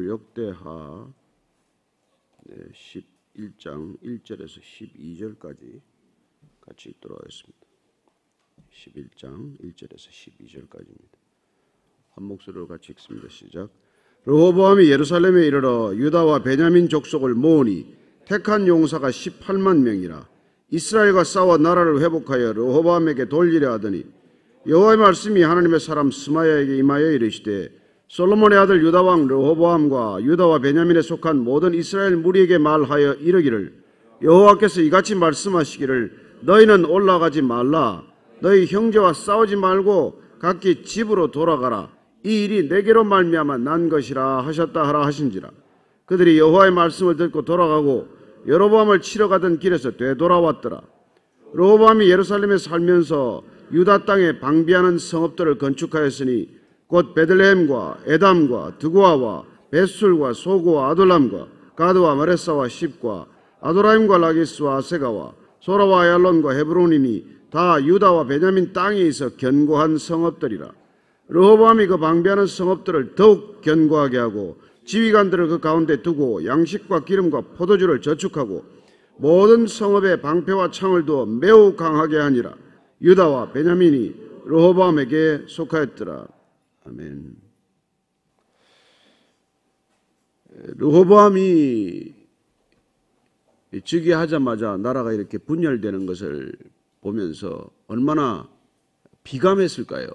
오늘 역대하 11장 1절에서 12절까지 같이 읽도록 하겠습니다. 11장 1절에서 12절까지입니다. 한 목소리로 같이 읽습니다. 시작. 르호보암이 예루살렘에 이르러 유다와 베냐민 족속을 모으니 택한 용사가 18만 명이라. 이스라엘과 싸워 나라를 회복하여 르호보암에게 돌리려 하더니 여호와의 말씀이 하나님의 사람 스마야에게 임하여 이르시되 솔로몬의 아들 유다 왕 르호보암과 유다와 베냐민에 속한 모든 이스라엘 무리에게 말하여 이르기를 여호와께서 이같이 말씀하시기를 너희는 올라가지 말라. 너희 형제와 싸우지 말고 각기 집으로 돌아가라. 이 일이 내게로 말미암아 난 것이라 하셨다 하라 하신지라. 그들이 여호와의 말씀을 듣고 돌아가고 여로보암을 치러 가던 길에서 되돌아왔더라. 르호보암이 예루살렘에 살면서 유다 땅에 방비하는 성읍들을 건축하였으니 곧 베들레헴과 에담과 드고아와 벳술과 소고와 아둘람과 가드와 마레사와 십과 아도라임과 라기스와 아세가와 소라와 아얄론과 헤브론이니 다 유다와 베냐민 땅에 있어 견고한 성읍들이라. 르호보암이 그 방비하는 성읍들을 더욱 견고하게 하고 지휘관들을 그 가운데 두고 양식과 기름과 포도주를 저축하고 모든 성읍에 방패와 창을 두어 매우 강하게 하니라. 유다와 베냐민이 르호보암에게 속하였더라. 아멘. 르호보암이 즉위하자마자 나라가 이렇게 분열되는 것을 보면서 얼마나 비감했을까요?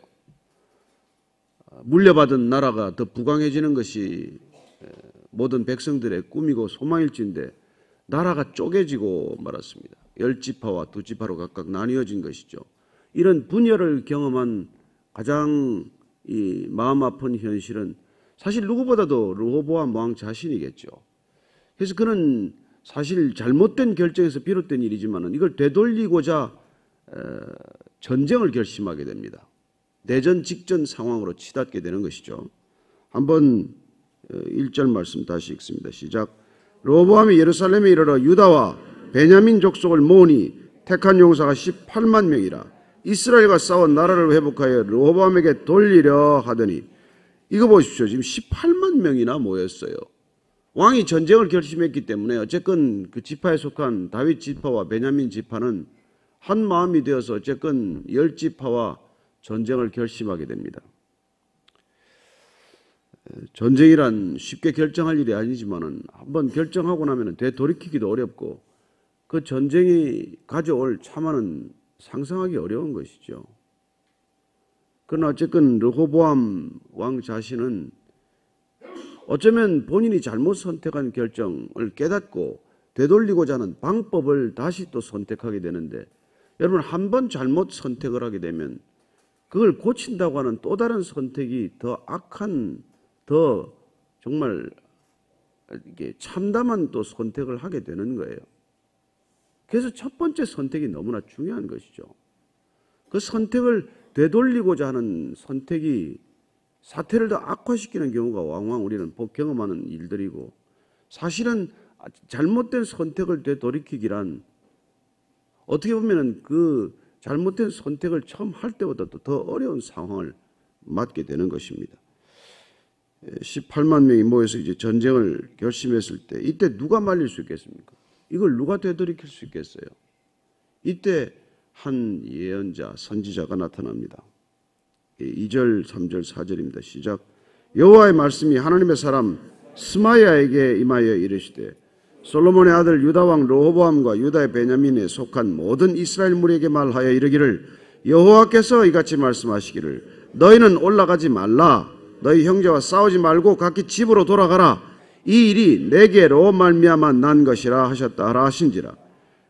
물려받은 나라가 더 부강해지는 것이 모든 백성들의 꿈이고 소망일진데 나라가 쪼개지고 말았습니다. 10지파와 2지파로 각각 나뉘어진 것이죠. 이런 분열을 경험한 가장 이 마음 아픈 현실은 사실 누구보다도 르호보암 왕 자신이겠죠. 그래서 그는 사실 잘못된 결정에서 비롯된 일이지만 이걸 되돌리고자 전쟁을 결심하게 됩니다. 내전 직전 상황으로 치닫게 되는 것이죠. 한번 1절 말씀 다시 읽습니다. 시작. 르호보암이 예루살렘에 이르러 유다와 베냐민 족속을 모으니 택한 용사가 18만 명이라. 이스라엘과 싸워 나라를 회복하여 르호보암에게 돌리려 하더니 이거 보십시오. 지금 18만 명이나 모였어요. 왕이 전쟁을 결심했기 때문에 어쨌건 그 지파에 속한 다윗 지파와 베냐민 지파는 한 마음이 되어서 어쨌건 10지파와 전쟁을 결심하게 됩니다. 전쟁이란 쉽게 결정할 일이 아니지만은 한번 결정하고 나면 되돌이키기도 어렵고 그 전쟁이 가져올 참화는 상상하기 어려운 것이죠. 그러나 어쨌건 르호보암 왕 자신은 어쩌면 본인이 잘못 선택한 결정을 깨닫고 되돌리고자 하는 방법을 다시 또 선택하게 되는데 여러분 한 번 잘못 선택을 하게 되면 그걸 고친다고 하는 또 다른 선택이 더 악한 더 정말 이게 참담한 또 선택을 하게 되는 거예요. 그래서 첫 번째 선택이 너무나 중요한 것이죠. 그 선택을 되돌리고자 하는 선택이 사태를 더 악화시키는 경우가 왕왕 우리는 경험하는 일들이고 사실은 잘못된 선택을 되돌이키기란 어떻게 보면 그 잘못된 선택을 처음 할 때보다도 더 어려운 상황을 맞게 되는 것입니다. 18만 명이 모여서 이제 전쟁을 결심했을 때 이때 누가 말릴 수 있겠습니까? 이걸 누가 되돌이킬 수 있겠어요? 이때 한 예언자, 선지자가 나타납니다. 2절, 3절, 4절입니다. 시작. 여호와의 말씀이 하나님의 사람 스마야에게 임하여 이르시되 솔로몬의 아들 유다 왕 르호보암과 유다의 베냐민에 속한 모든 이스라엘 무리에게 말하여 이르기를 여호와께서 이같이 말씀하시기를 너희는 올라가지 말라. 너희 형제와 싸우지 말고 각기 집으로 돌아가라. 이 일이 내게로 말미암아 난 것이라 하셨다 하라 하신지라.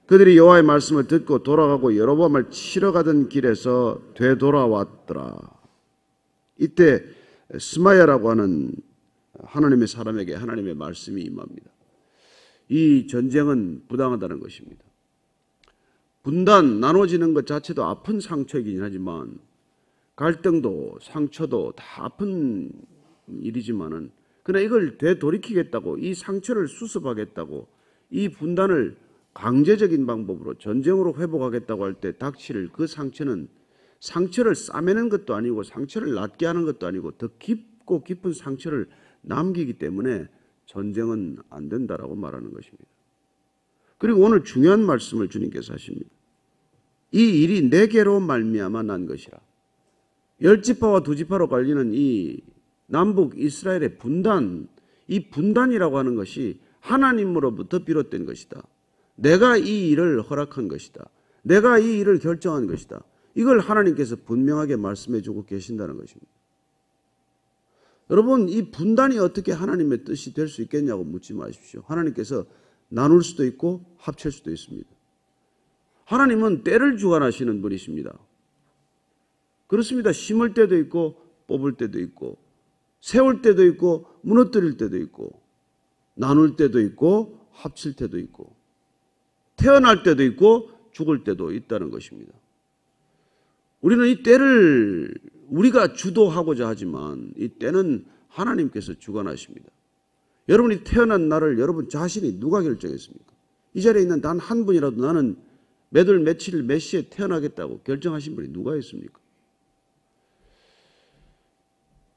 그들이 여호와의 말씀을 듣고 돌아가고 여로보암을 치러 가던 길에서 되돌아왔더라. 이때 스마야라고 하는 하나님의 사람에게 하나님의 말씀이 임합니다. 이 전쟁은 부당하다는 것입니다. 분단, 나눠지는 것 자체도 아픈 상처이긴 하지만 갈등도 상처도 다 아픈 일이지만은 그러나 이걸 되돌이키겠다고 이 상처를 수습하겠다고 이 분단을 강제적인 방법으로 전쟁으로 회복하겠다고 할 때 닥칠 그 상처는 상처를 싸매는 것도 아니고 상처를 낫게 하는 것도 아니고 더 깊고 깊은 상처를 남기기 때문에 전쟁은 안 된다라고 말하는 것입니다. 그리고 오늘 중요한 말씀을 주님께서 하십니다. 이 일이 내게로 말미암아 난 것이라. 10지파와 2지파로 갈리는 이 남북 이스라엘의 분단, 이 분단이라고 하는 것이 하나님으로부터 비롯된 것이다. 내가 이 일을 허락한 것이다. 내가 이 일을 결정한 것이다. 이걸 하나님께서 분명하게 말씀해 주고 계신다는 것입니다. 여러분, 이 분단이 어떻게 하나님의 뜻이 될 수 있겠냐고 묻지 마십시오. 하나님께서 나눌 수도 있고 합칠 수도 있습니다. 하나님은 때를 주관하시는 분이십니다. 그렇습니다. 심을 때도 있고 뽑을 때도 있고 세울 때도 있고 무너뜨릴 때도 있고 나눌 때도 있고 합칠 때도 있고 태어날 때도 있고 죽을 때도 있다는 것입니다. 우리는 이 때를 우리가 주도하고자 하지만 이 때는 하나님께서 주관하십니다. 여러분이 태어난 날을 여러분 자신이 누가 결정했습니까? 이 자리에 있는 단 한 분이라도 나는 몇 월 며칠 몇 시에 태어나겠다고 결정하신 분이 누가 있습니까?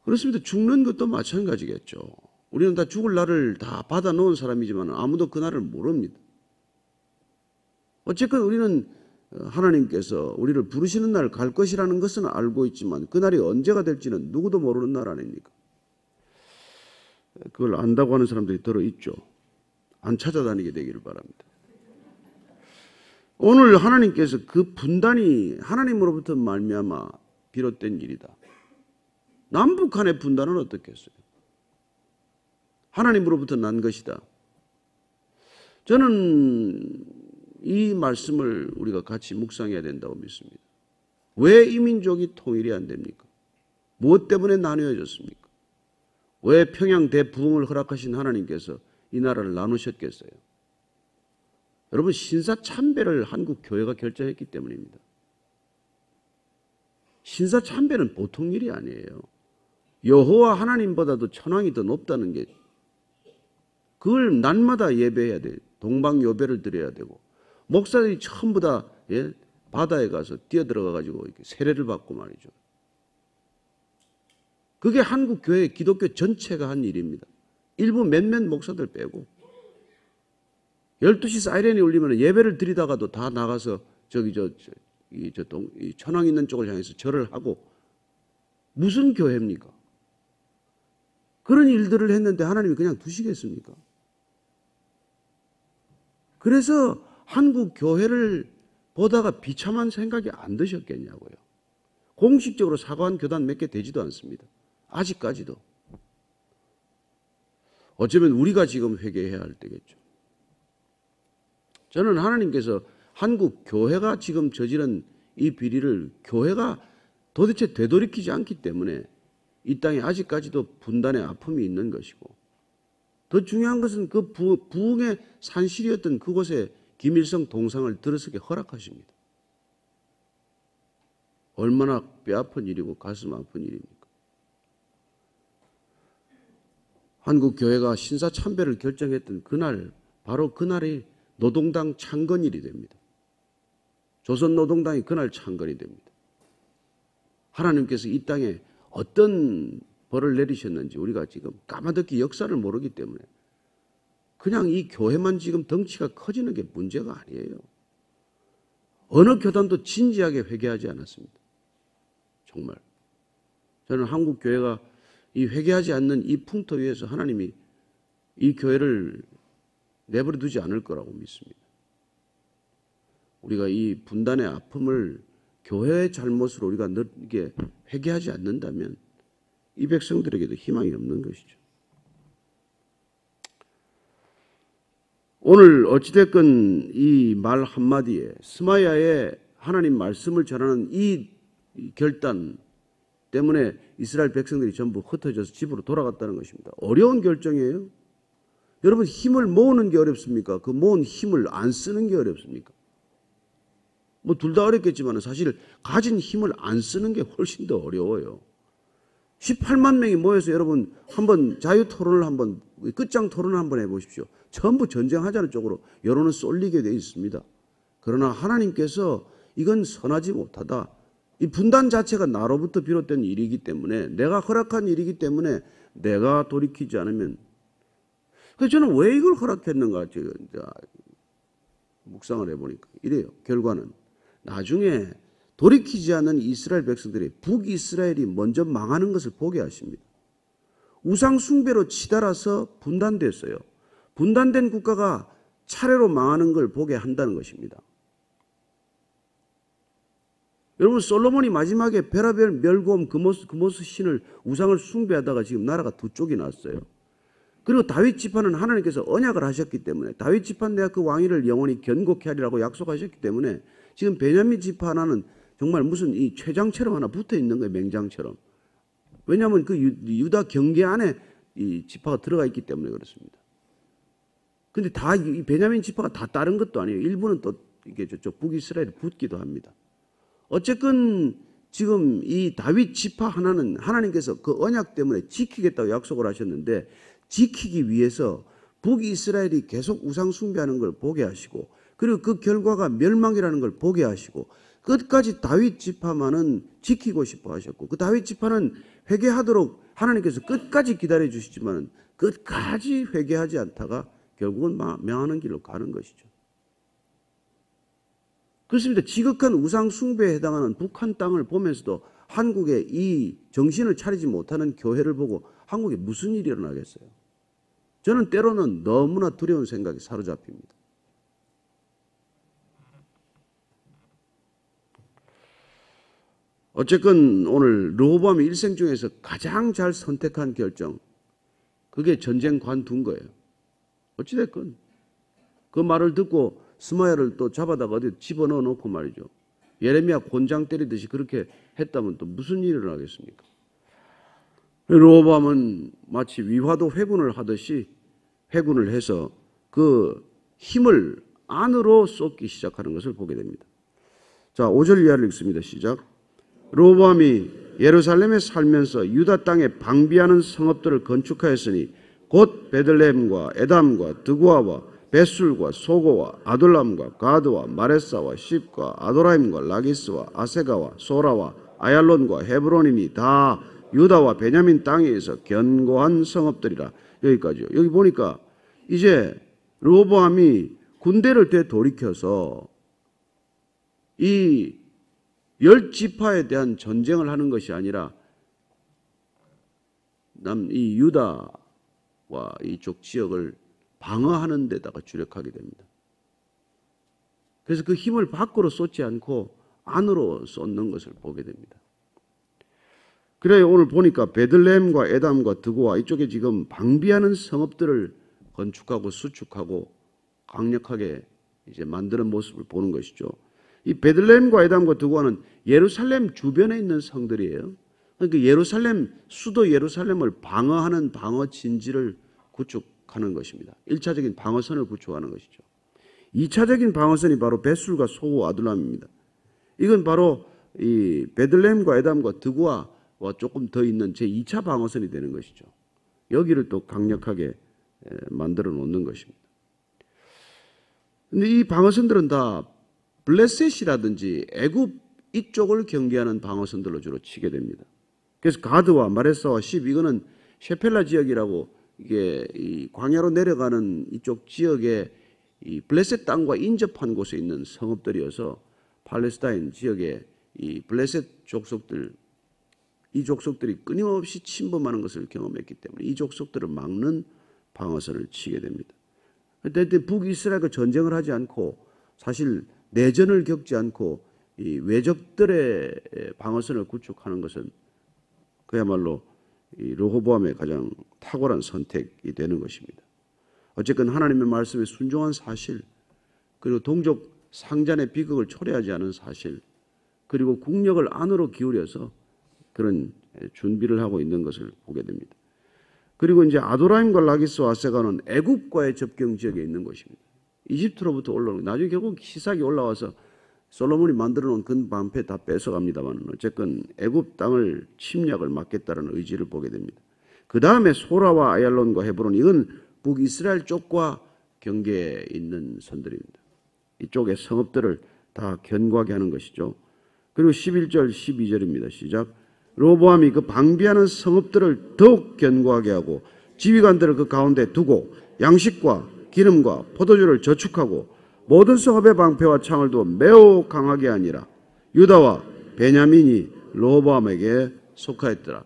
그렇습니다. 죽는 것도 마찬가지겠죠. 우리는 다 죽을 날을 다 받아놓은 사람이지만 아무도 그 날을 모릅니다. 어쨌건 우리는 하나님께서 우리를 부르시는 날 갈 것이라는 것은 알고 있지만 그 날이 언제가 될지는 누구도 모르는 날 아닙니까? 그걸 안다고 하는 사람들이 들어있죠. 안 찾아다니게 되기를 바랍니다. 오늘 하나님께서 그 분단이 하나님으로부터 말미암아 비롯된 일이다. 남북한의 분단은 어떻겠어요? 하나님으로부터 난 것이다. 저는 이 말씀을 우리가 같이 묵상해야 된다고 믿습니다. 왜 이 민족이 통일이 안 됩니까? 무엇 때문에 나뉘어졌습니까? 왜 평양 대부흥을 허락하신 하나님께서 이 나라를 나누셨겠어요? 여러분, 신사참배를 한국 교회가 결정했기 때문입니다. 신사참배는 보통 일이 아니에요. 여호와 하나님보다도 천왕이 더 높다는 게 그걸 날마다 예배해야 돼요. 동방요배를 드려야 되고 목사들이 전부 다 바다에 가서 뛰어들어가 가지고 이렇게 세례를 받고 말이죠. 그게 한국 교회 기독교 전체가 한 일입니다. 일부 몇몇 목사들 빼고 12시 사이렌이 울리면 예배를 드리다가도 다 나가서 이 천왕 있는 쪽을 향해서 절을 하고 무슨 교회입니까? 그런 일들을 했는데 하나님이 그냥 두시겠습니까? 그래서 한국 교회를 보다가 비참한 생각이 안 드셨겠냐고요. 공식적으로 사과한 교단 몇 개 되지도 않습니다. 아직까지도. 어쩌면 우리가 지금 회개해야 할 때겠죠. 저는 하나님께서 한국 교회가 지금 저지른 이 비리를 교회가 도대체 되돌이키지 않기 때문에 이 땅에 아직까지도 분단의 아픔이 있는 것이고 더 중요한 것은 그 부흥의 산실이었던 그곳에 김일성 동상을 들어서게 허락하십니다. 얼마나 뼈아픈 일이고 가슴 아픈 일입니까? 한국 교회가 신사참배를 결정했던 그날, 바로 그날이 노동당 창건일이 됩니다. 조선노동당이 그날 창건이 됩니다. 하나님께서 이 땅에 어떤 벌을 내리셨는지 우리가 지금 까마득히 역사를 모르기 때문에 그냥 이 교회만 지금 덩치가 커지는 게 문제가 아니에요. 어느 교단도 진지하게 회개하지 않았습니다. 정말. 저는 한국 교회가 이 회개하지 않는 이 풍토 위에서 하나님이 이 교회를 내버려 두지 않을 거라고 믿습니다. 우리가 이 분단의 아픔을 교회의 잘못으로 우리가 이게 회개하지 않는다면 이 백성들에게도 희망이 없는 것이죠. 오늘 어찌됐건 이 말 한마디에 스마야의 하나님 말씀을 전하는 이 결단 때문에 이스라엘 백성들이 전부 흩어져서 집으로 돌아갔다는 것입니다. 어려운 결정이에요. 여러분, 힘을 모으는 게 어렵습니까? 그 모은 힘을 안 쓰는 게 어렵습니까? 뭐 둘 다 어렵겠지만 사실 가진 힘을 안 쓰는 게 훨씬 더 어려워요. 18만 명이 모여서 여러분 한번 자유토론을 한번 끝장 토론을 한번 해보십시오. 전부 전쟁하자는 쪽으로 여론은 쏠리게 되어 있습니다. 그러나 하나님께서 이건 선하지 못하다. 이 분단 자체가 나로부터 비롯된 일이기 때문에 내가 허락한 일이기 때문에 내가 돌이키지 않으면. 그래서 저는 왜 이걸 허락했는가 지금 묵상을 해보니까 이래요. 결과는 나중에 돌이키지 않는 이스라엘 백성들이 북이스라엘이 먼저 망하는 것을 보게 하십니다. 우상 숭배로 치달아서 분단됐어요. 분단된 국가가 차례로 망하는 걸 보게 한다는 것입니다. 여러분, 솔로몬이 마지막에 베라벨, 멸곰, 그모스 신을 우상을 숭배하다가 지금 나라가 두 쪽이 났어요. 그리고 다윗 지파는 하나님께서 언약을 하셨기 때문에 다윗 지파 내가 그 왕위를 영원히 견고케 하리라고 약속하셨기 때문에 지금 베냐민 지파 하나는 정말 무슨 이 췌장처럼 하나 붙어 있는 거예요. 맹장처럼. 왜냐하면 그 유다 경계 안에 이 지파가 들어가 있기 때문에 그렇습니다. 근데 다 이 베냐민 지파가 다 다른 것도 아니에요. 일부는 또 이게 저쪽 북이스라엘에 붙기도 합니다. 어쨌든 지금 이 다윗 지파 하나는 하나님께서 그 언약 때문에 지키겠다고 약속을 하셨는데 지키기 위해서 북이스라엘이 계속 우상 숭배하는 걸 보게 하시고 그리고 그 결과가 멸망이라는 걸 보게 하시고 끝까지 다윗 지파만은 지키고 싶어 하셨고 그 다윗 지파는 회개하도록 하나님께서 끝까지 기다려 주시지만 끝까지 회개하지 않다가 결국은 명하는 길로 가는 것이죠. 그렇습니다. 지극한 우상 숭배에 해당하는 북한 땅을 보면서도 한국에 이 정신을 차리지 못하는 교회를 보고 한국에 무슨 일이 일어나겠어요? 저는 때로는 너무나 두려운 생각이 사로잡힙니다. 어쨌건 오늘 르호보암이 일생 중에서 가장 잘 선택한 결정, 그게 전쟁 관둔 거예요. 어찌됐건 그 말을 듣고 스마야를 또 잡아다가 어디 집어넣어 놓고 말이죠. 예레미야 곤장 때리듯이 그렇게 했다면 또 무슨 일이 일어나겠습니까? 르호보암은 마치 위화도 회군을 하듯이 회군을 해서 그 힘을 안으로 쏟기 시작하는 것을 보게 됩니다. 자, 5절 이하를 읽습니다. 시작. 르호보암이 예루살렘에 살면서 유다 땅에 방비하는 성읍들을 건축하였으니 곧 베들레헴과 에담과 드구아와 벳술과 소고와 아둘람과 가드와 마레사와 십과 아도라임과 라기스와 아세가와 소라와 아얄론과 헤브론이니 다 유다와 베냐민 땅에서 견고한 성읍들이라. 여기까지요. 여기 보니까 이제 르호보암이 군대를 되돌이켜서 이 10지파에 대한 전쟁을 하는 것이 아니라 이 유다와 이쪽 지역을 방어하는 데다가 주력하게 됩니다. 그래서 그 힘을 밖으로 쏟지 않고 안으로 쏟는 것을 보게 됩니다. 그래요. 오늘 보니까 베들레헴과 에담과 드고와 이쪽에 지금 방비하는 성읍들을 건축하고 수축하고 강력하게 이제 만드는 모습을 보는 것이죠. 이 베들레헴과 에담과 드고와는 예루살렘 주변에 있는 성들이에요. 그러니까 예루살렘, 수도 예루살렘을 방어하는 방어 진지를 구축하는 것입니다. 1차적인 방어선을 구축하는 것이죠. 2차적인 방어선이 바로 벳술과 소고 아둘람입니다. 이건 바로 이 베들레헴과 에담과 드고와 조금 더 있는 제2차 방어선이 되는 것이죠. 여기를 또 강력하게 만들어 놓는 것입니다. 그런데 이 방어선들은 다 블레셋이라든지 애굽 이쪽을 경계하는 방어선들로 주로 치게 됩니다. 그래서 가드와 마레사와 십 이거는 셰펠라 지역이라고 이게 이 광야로 내려가는 이쪽 지역에 이 블레셋 땅과 인접한 곳에 있는 성읍들이어서 팔레스타인 지역에 이 블레셋 족속들 이 족속들이 끊임없이 침범하는 것을 경험했기 때문에 이 족속들을 막는 방어선을 치게 됩니다. 그때 북이스라엘과 전쟁을 하지 않고 사실 내전을 겪지 않고 이 외적들의 방어선을 구축하는 것은 그야말로 이 르호보암의 가장 탁월한 선택이 되는 것입니다. 어쨌든 하나님의 말씀에 순종한 사실, 그리고 동족 상잔의 비극을 초래하지 않은 사실, 그리고 국력을 안으로 기울여서 그런 준비를 하고 있는 것을 보게 됩니다. 그리고 이제 아도라임과 라기스와 아세가는 애굽과의 접경 지역에 있는 것입니다. 이집트로부터 올라오는 나중에 결국 시삭이 올라와서 솔로몬이 만들어 놓은 근방패 다 뺏어갑니다만 어쨌든 애굽 땅을 침략을 막겠다는 의지를 보게 됩니다. 그 다음에 소라와 아얄론과 헤브론 이건 북이스라엘 쪽과 경계에 있는 선들입니다. 이쪽의 성읍들을 다 견고하게 하는 것이죠. 그리고 11절 12절입니다. 시작. 로보암이 그 방비하는 성읍들을 더욱 견고하게 하고 지휘관들을 그 가운데 두고 양식과 기름과 포도주를 저축하고 모든 성읍의 방패와 창을 두어 매우 강하게 하니라. 유다와 베냐민이 로보암에게 속하였더라.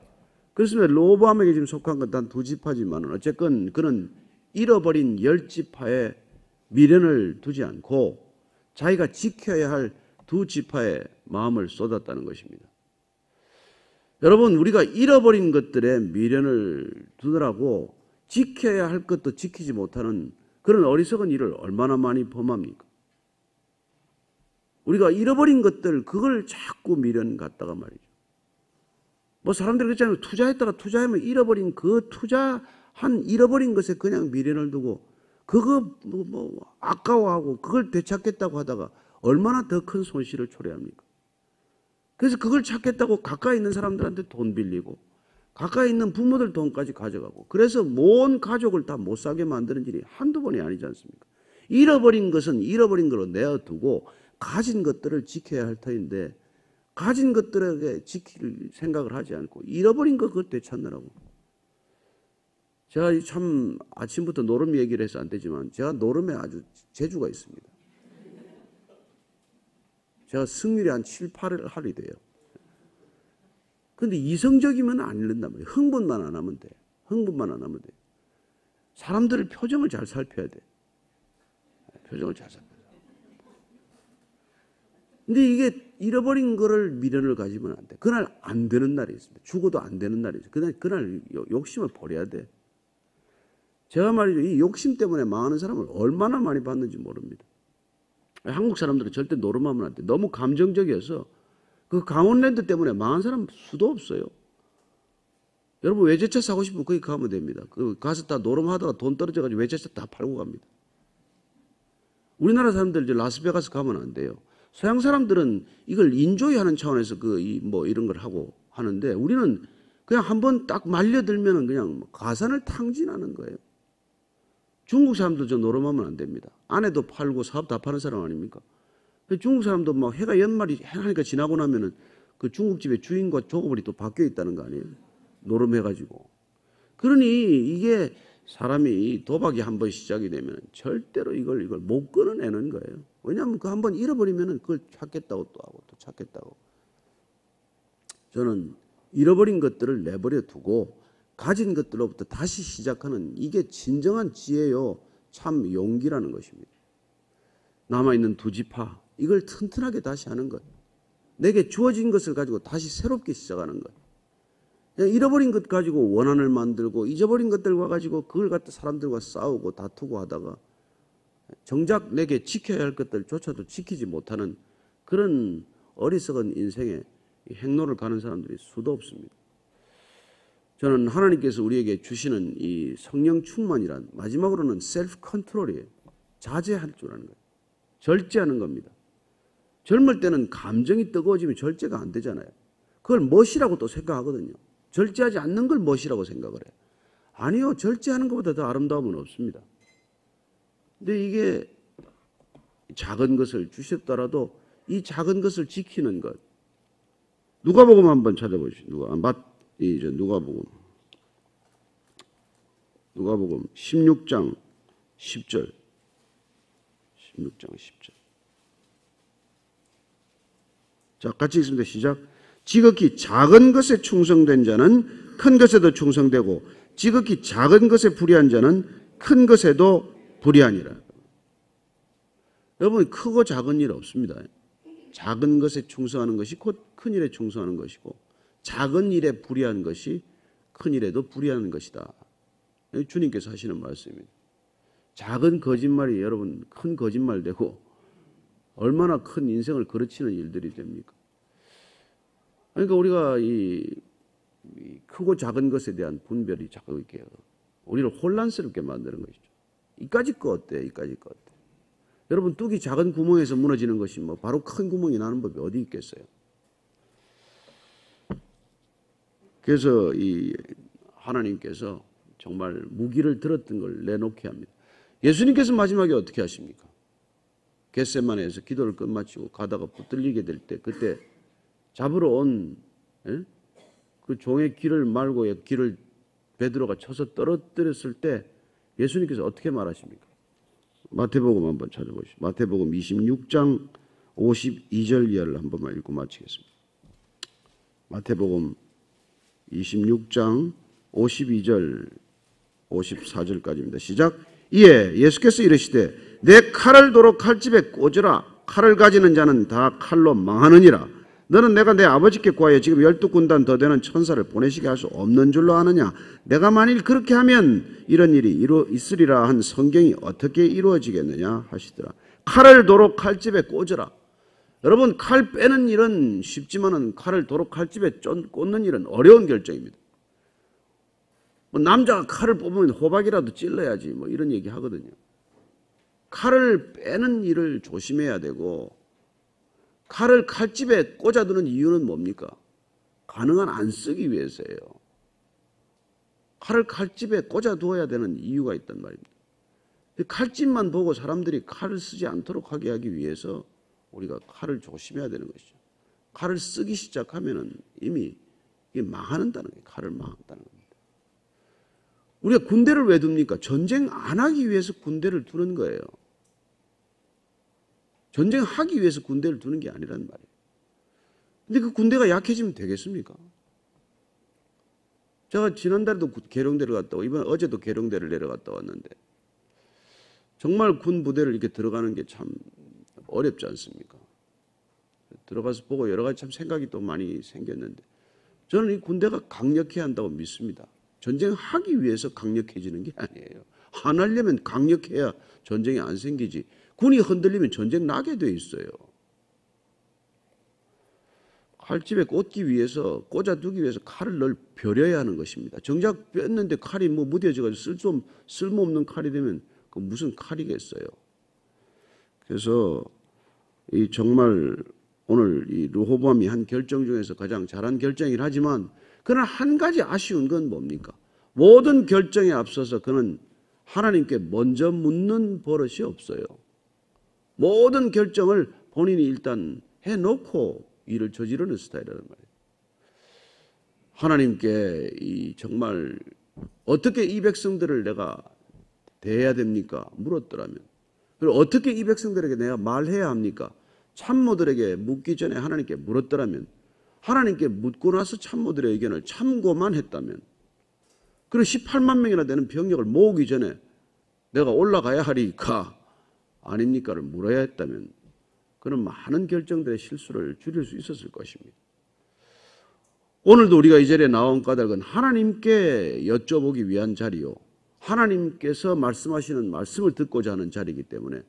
그렇습니다. 로보암에게 지금 속한 건 단 두 지파지만 어쨌건 그는 잃어버린 10지파에 미련을 두지 않고 자기가 지켜야 할 두 지파의 마음을 쏟았다는 것입니다. 여러분, 우리가 잃어버린 것들에 미련을 두느라고 지켜야 할 것도 지키지 못하는 그런 어리석은 일을 얼마나 많이 범합니까? 우리가 잃어버린 것들, 그걸 자꾸 미련 갖다가 말이죠. 뭐 사람들이 그렇잖아요. 투자하면 잃어버린 그 잃어버린 것에 그냥 미련을 두고 그거 아까워하고 그걸 되찾겠다고 하다가 얼마나 더 큰 손실을 초래합니까? 그래서 그걸 찾겠다고 가까이 있는 사람들한테 돈 빌리고 가까이 있는 부모들 돈까지 가져가고 그래서 온 가족을 다 못 사게 만드는 일이 한두 번이 아니지 않습니까? 잃어버린 것은 잃어버린 걸로 내어두고 가진 것들을 지켜야 할 터인데 가진 것들에게 지킬 생각을 하지 않고 잃어버린 것 그걸 되찾느라고. 제가 참 아침부터 노름 얘기를 해서 안 되지만 제가 노름에 아주 재주가 있습니다. 제가 승률이 한 7, 8할이 돼요. 그런데 이성적이면 안 잃는단 말이에요. 흥분만 안 하면 돼. 흥분만 안 하면 돼. 사람들의 표정을 잘 살펴야 돼. 표정을 잘 살펴야 돼. 근데 이게 잃어버린 거를 미련을 가지면 안 돼. 그날 안 되는 날이 있습니다. 죽어도 안 되는 날이 있어요. 그날 욕심을 버려야 돼. 제가 말이죠. 이 욕심 때문에 망하는 사람을 얼마나 많이 봤는지 모릅니다. 한국 사람들은 절대 노름하면 안 돼. 너무 감정적이어서 그 강원랜드 때문에 망한 사람 수도 없어요. 여러분 외제차 사고 싶으면 거기 가면 됩니다. 그 가서 다 노름하다가 돈 떨어져가지고 외제차 다 팔고 갑니다. 우리나라 사람들 이제 라스베가스 가면 안 돼요. 서양 사람들은 이걸 인조이하는 차원에서 이런 걸 하고 하는데 우리는 그냥 한번 딱 말려들면은 그냥 가산을 탕진하는 거예요. 중국 사람도 저 노름하면 안 됩니다. 아내도 팔고 사업 다 파는 사람 아닙니까? 중국 사람도 막 해가 연말이 하니까 지나고 나면은 그 중국집의 주인과 조업을이 또 바뀌어 있다는 거 아니에요? 노름해가지고. 그러니 이게 사람이 도박이 한번 시작이 되면 절대로 이걸 못 끊어내는 거예요. 왜냐하면 그 한번 잃어버리면은 그걸 찾겠다고 또 하고 또 찾겠다고. 저는 잃어버린 것들을 내버려 두고 가진 것들로부터 다시 시작하는 이게 진정한 지혜요. 참 용기라는 것입니다. 남아있는 두 지파 이걸 튼튼하게 다시 하는 것. 내게 주어진 것을 가지고 다시 새롭게 시작하는 것. 그냥 잃어버린 것 가지고 원한을 만들고 잊어버린 것들과 가지고 그걸 갖다 사람들과 싸우고 다투고 하다가 정작 내게 지켜야 할 것들조차도 지키지 못하는 그런 어리석은 인생의 행로를 가는 사람들이 수도 없습니다. 저는 하나님께서 우리에게 주시는 이 성령 충만이란 마지막으로는 셀프 컨트롤이에요. 자제할 줄 아는 거예요. 절제하는 겁니다. 젊을 때는 감정이 뜨거워지면 절제가 안 되잖아요. 그걸 멋이라고 또 생각하거든요. 절제하지 않는 걸 멋이라고 생각을 해요. 아니요. 절제하는 것보다 더 아름다움은 없습니다. 근데 이게 작은 것을 주셨더라도 이 작은 것을 지키는 것. 누가복음 한번 찾아보시죠. 누가복음 16장 10절. 16장 10절. 자, 같이 읽습니다. 시작. 지극히 작은 것에 충성된 자는 큰 것에도 충성되고 지극히 작은 것에 불의한 자는 큰 것에도 불의하니라. 여러분, 크고 작은 일 없습니다. 작은 것에 충성하는 것이 곧 큰 일에 충성하는 것이고 작은 일에 불의한 것이 큰 일에도 불의하는 것이다. 주님께서 하시는 말씀입니다. 작은 거짓말이 여러분 큰 거짓말 되고 얼마나 큰 인생을 거르치는 일들이 됩니까? 그러니까 우리가 이 크고 작은 것에 대한 분별이 자꾸 이렇게 우리를 혼란스럽게 만드는 것이죠. 이까짓 거 어때? 이까짓 거 어때? 여러분 뚝이 작은 구멍에서 무너지는 것이 뭐 바로 큰 구멍이 나는 법이 어디 있겠어요? 그래서 이 하나님께서 정말 무기를 들었던 걸 내놓게 합니다. 예수님께서 마지막에 어떻게 하십니까? 겟세마네에서 기도를 끝마치고 가다가 붙들리게 될 때 그때 잡으러 온 그 종의 귀를 말고 귀를 베드로가 쳐서 떨어뜨렸을 때 예수님께서 어떻게 말하십니까? 마태복음 한번 찾아보시죠. 마태복음 26장 52절 이하를 한 번만 읽고 마치겠습니다. 마태복음 26장 52절 54절까지입니다. 시작. 이에 예수께서 이르시되 내 칼을 도로 칼집에 꽂으라. 칼을 가지는 자는 다 칼로 망하느니라. 너는 내가 내 아버지께 구하여 지금 12군단 더 되는 천사를 보내시게 할 수 없는 줄로 아느냐. 내가 만일 그렇게 하면 이런 일이 있으리라 한 성경이 어떻게 이루어지겠느냐 하시더라. 칼을 도로 칼집에 꽂으라. 여러분, 칼 빼는 일은 쉽지만은 칼을 도로 칼집에 꽂는 일은 어려운 결정입니다. 남자가 칼을 뽑으면 호박이라도 찔러야지 뭐 이런 얘기 하거든요. 칼을 빼는 일을 조심해야 되고, 칼을 칼집에 꽂아두는 이유는 뭡니까? 가능한 안 쓰기 위해서예요. 칼을 칼집에 꽂아두어야 되는 이유가 있단 말입니다. 칼집만 보고 사람들이 칼을 쓰지 않도록 하게 하기 위해서 우리가 칼을 조심해야 되는 것이죠. 칼을 쓰기 시작하면 이미 이게 망한다는 거예요. 칼을 망한다는 겁니다. 우리가 군대를 왜 둡니까? 전쟁 안 하기 위해서 군대를 두는 거예요. 전쟁하기 위해서 군대를 두는 게 아니란 말이에요. 근데 그 군대가 약해지면 되겠습니까? 제가 지난달에도 계룡대를 갔다 오고 어제도 계룡대를 내려갔다 왔는데 정말 군 부대를 이렇게 들어가는 게 참 어렵지 않습니까? 들어가서 보고 여러 가지 참 생각이 또 많이 생겼는데 저는 이 군대가 강력해야 한다고 믿습니다. 전쟁하기 위해서 강력해지는 게 아니에요. 안 하려면 강력해야 전쟁이 안 생기지. 군이 흔들리면 전쟁 나게 돼 있어요. 칼집에 꽂기 위해서, 꽂아두기 위해서 칼을 늘 벼려야 하는 것입니다. 정작 뺐는데 칼이 뭐 무뎌져가지고 쓸모없는 칼이 되면 그 무슨 칼이겠어요. 그래서 이 정말 오늘 이 르호보암이 한 결정 중에서 가장 잘한 결정이긴 하지만 그러나 한 가지 아쉬운 건 뭡니까? 모든 결정에 앞서서 그는 하나님께 먼저 묻는 버릇이 없어요. 모든 결정을 본인이 일단 해놓고 일을 저지르는 스타일이라는 말이에요. 하나님께 이 정말 어떻게 이 백성들을 내가 대해야 됩니까? 물었더라면, 그리고 어떻게 이 백성들에게 내가 말해야 합니까? 참모들에게 묻기 전에 하나님께 물었더라면, 하나님께 묻고 나서 참모들의 의견을 참고만 했다면, 그리고 18만 명이나 되는 병력을 모으기 전에 내가 올라가야 하리까 아닙니까를 물어야 했다면 그런 많은 결정들의 실수를 줄일 수 있었을 것입니다. 오늘도 우리가 이 자리에 나온 까닭은 하나님께 여쭤보기 위한 자리요, 하나님께서 말씀하시는 말씀을 듣고자 하는 자리이기 때문에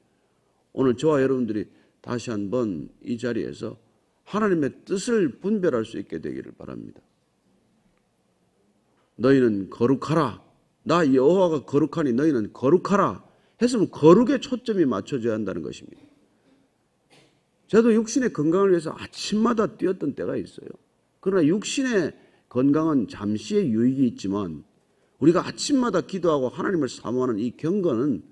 오늘 저와 여러분들이 다시 한번 이 자리에서 하나님의 뜻을 분별할 수 있게 되기를 바랍니다. 너희는 거룩하라. 나 여호와가 거룩하니 너희는 거룩하라. 했으면 거룩에 초점이 맞춰져야 한다는 것입니다. 저도 육신의 건강을 위해서 아침마다 뛰었던 때가 있어요. 그러나 육신의 건강은 잠시의 유익이 있지만 우리가 아침마다 기도하고 하나님을 사모하는 이 경건은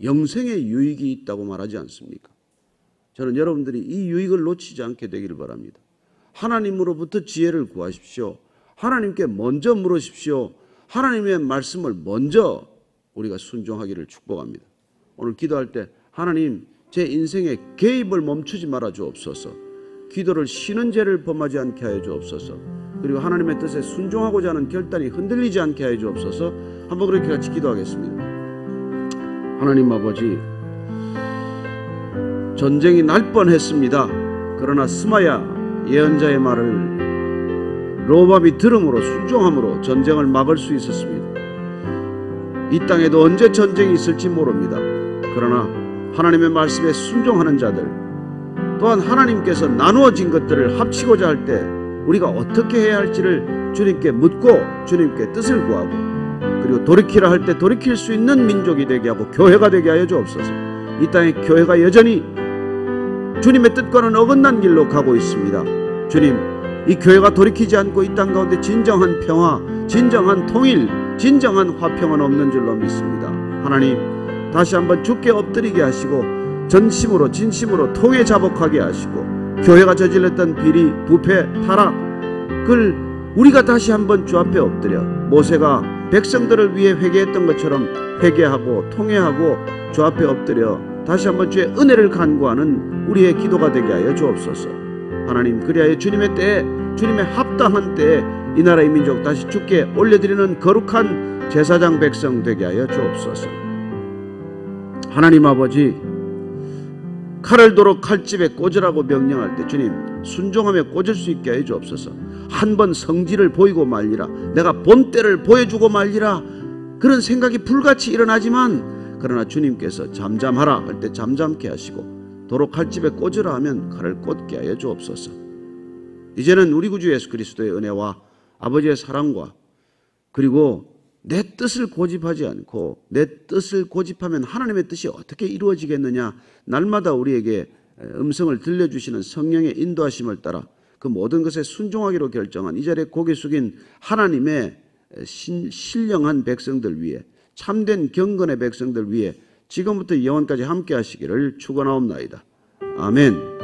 영생의 유익이 있다고 말하지 않습니까? 저는 여러분들이 이 유익을 놓치지 않게 되기를 바랍니다. 하나님으로부터 지혜를 구하십시오. 하나님께 먼저 물으십시오. 하나님의 말씀을 먼저 우리가 순종하기를 축복합니다. 오늘 기도할 때 하나님, 제 인생에 개입을 멈추지 말아 주옵소서. 기도를 쉬는 죄를 범하지 않게 하여 주옵소서. 그리고 하나님의 뜻에 순종하고자 하는 결단이 흔들리지 않게 하여 주옵소서. 한번 그렇게 같이 기도하겠습니다. 하나님 아버지, 전쟁이 날 뻔했습니다. 그러나 스마야 예언자의 말을 르호보암이 들음으로 순종함으로 전쟁을 막을 수 있었습니다. 이 땅에도 언제 전쟁이 있을지 모릅니다. 그러나 하나님의 말씀에 순종하는 자들, 또한 하나님께서 나누어진 것들을 합치고자 할 때 우리가 어떻게 해야 할지를 주님께 묻고 주님께 뜻을 구하고, 그리고 돌이키라 할 때 돌이킬 수 있는 민족이 되게 하고 교회가 되게 하여 주옵소서. 이 땅에 교회가 여전히 주님의 뜻과는 어긋난 길로 가고 있습니다. 주님, 이 교회가 돌이키지 않고 이 땅 가운데 진정한 평화, 진정한 통일, 진정한 화평은 없는 줄로 믿습니다. 하나님, 다시 한번 주께 엎드리게 하시고 전심으로 진심으로 통해 자복하게 하시고 교회가 저질렀던 비리, 부패, 타락을 우리가 다시 한번 주 앞에 엎드려 모세가 백성들을 위해 회개했던 것처럼 회개하고 통회하고 주 앞에 엎드려 다시 한번 주의 은혜를 간구하는 우리의 기도가 되게 하여 주옵소서. 하나님, 그리하여 주님의 때에, 주님의 합당한 때에 이 나라의 민족 다시 주께 올려드리는 거룩한 제사장 백성 되게 하여 주옵소서. 하나님 아버지, 칼을 도로 칼집에 꽂으라고 명령할 때 주님 순종하며 꽂을 수 있게 해 주옵소서. 한 번 성질을 보이고 말리라, 내가 본때를 보여주고 말리라, 그런 생각이 불같이 일어나지만 그러나 주님께서 잠잠하라 할 때 잠잠케 하시고 도로 칼집에 꽂으라 하면 칼을 꽂게 하여 주옵소서. 이제는 우리 구주 예수 그리스도의 은혜와 아버지의 사랑과 그리고 내 뜻을 고집하지 않고 내 뜻을 고집하면 하나님의 뜻이 어떻게 이루어지겠느냐, 날마다 우리에게 음성을 들려주시는 성령의 인도하심을 따라 그 모든 것에 순종하기로 결정한 이 자리에 고개 숙인 하나님의 신령한 백성들 위해, 참된 경건의 백성들 위해 지금부터 영원까지 함께 하시기를 축원하옵나이다. 아멘.